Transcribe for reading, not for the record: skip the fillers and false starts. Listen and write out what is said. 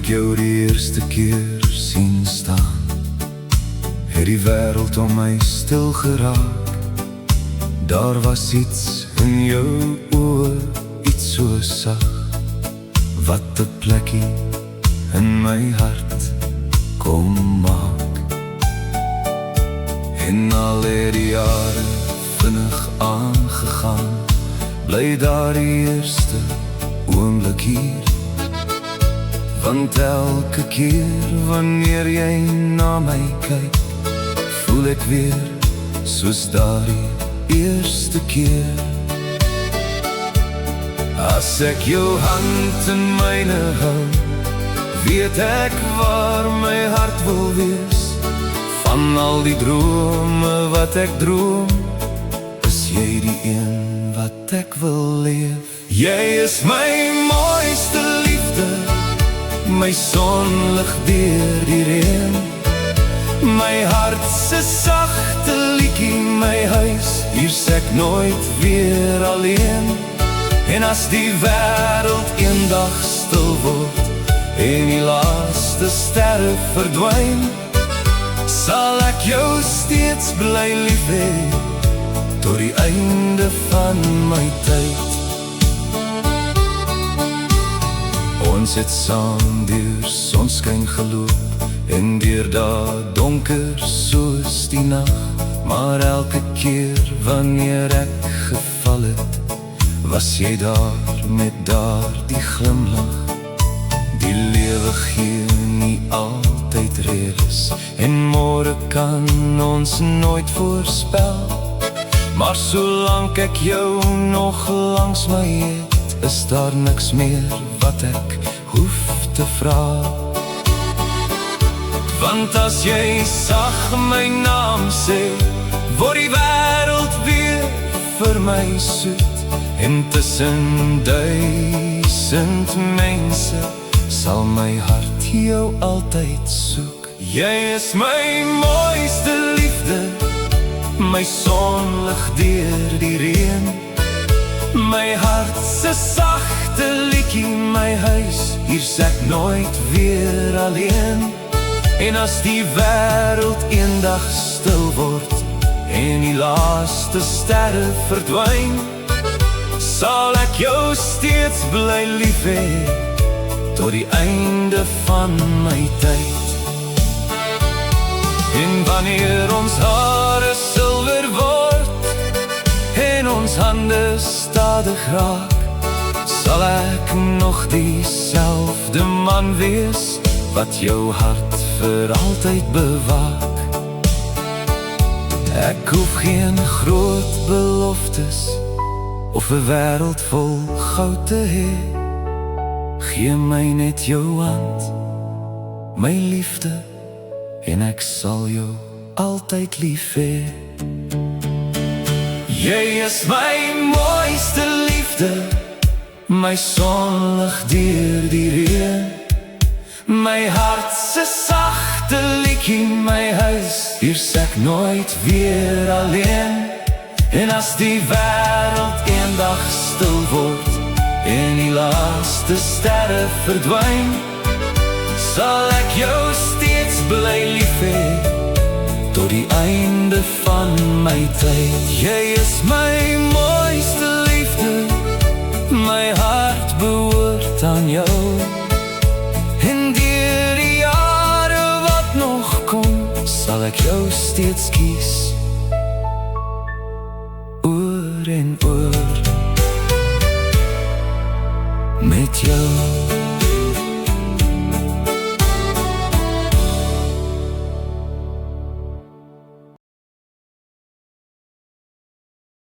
jou die eerste keer sien staan, het die wêreld om my stil geraak. Daar was iets in jou oë, iets so sag, wat 'n plekkie in my hart kom maak. En al het die jare vinnig aangegaan, bly daar die eerste oomblik hier. Want elke keer wanneer jy na my kyk, voel ek weer soos daardie eerste keer. As ek jou hand in myne hou, weet ek waar my hart wil wees. Van al die drome wat ek droom, is jy die een wat ek wil leef. Jy is my mooiste liefde, my sonlig deur die reën, my hart se sagte liedjie, my huis, hier se ek nooit weer alleen. En as die wêreld eendag stil word en die laaste sterre verdwyn, sal ek jou steeds bly lief hê tot die einde van my tyd. Ons het saam deur sonskyn geloop en deur dae donker soos die nag, maar elke keer wanneer ek geval het, was jy daar met daardie glimlach. Die lewe gee nie altyd redes en môre kan ons nooit voorspel, maar solank ek jou nog langs my het, is daar niks meer wat ek hoef te vra. Want as jy sag my naam sê, word die wêreld weer vir my soet. En tussen duisend mense sal my hart jou altyd soek. Jy is my mooiste liefde, my sonlig deur die reën, my hart se sagte liedjie, my huis, hier se ek nooit weer alleen. En as die wêreld eendag stil word en die laaste sterre verdwyn, sal ek jou steeds bly lief hê tot die einde van my tyd. En wanneer ons hare silwer word en ons hande stadig raak, sal ek nog dieselfde man wees wat jou hart vir altyd bewaak. Ek hoef geen groot beloftes of 'n wêreld vol goud te hê. Gee my net jou hand, my liefde, en ek sal jou altyd lief hê. Jy is my mooiste liefde, my sonlig deur die reën, my hart se sagte liedjie, my huis, hier se ek nooit weer alleen. En as die wêreld eendag stil word en die laaste sterre verdwyn, sal ek jou steeds bly lief hê tot die einde van my tyd. Jy is my mooiste liefde, my hart behoort aan jou. En deur die jare wat nog kom, sal ek jou steeds kies, oor en oor, met jou.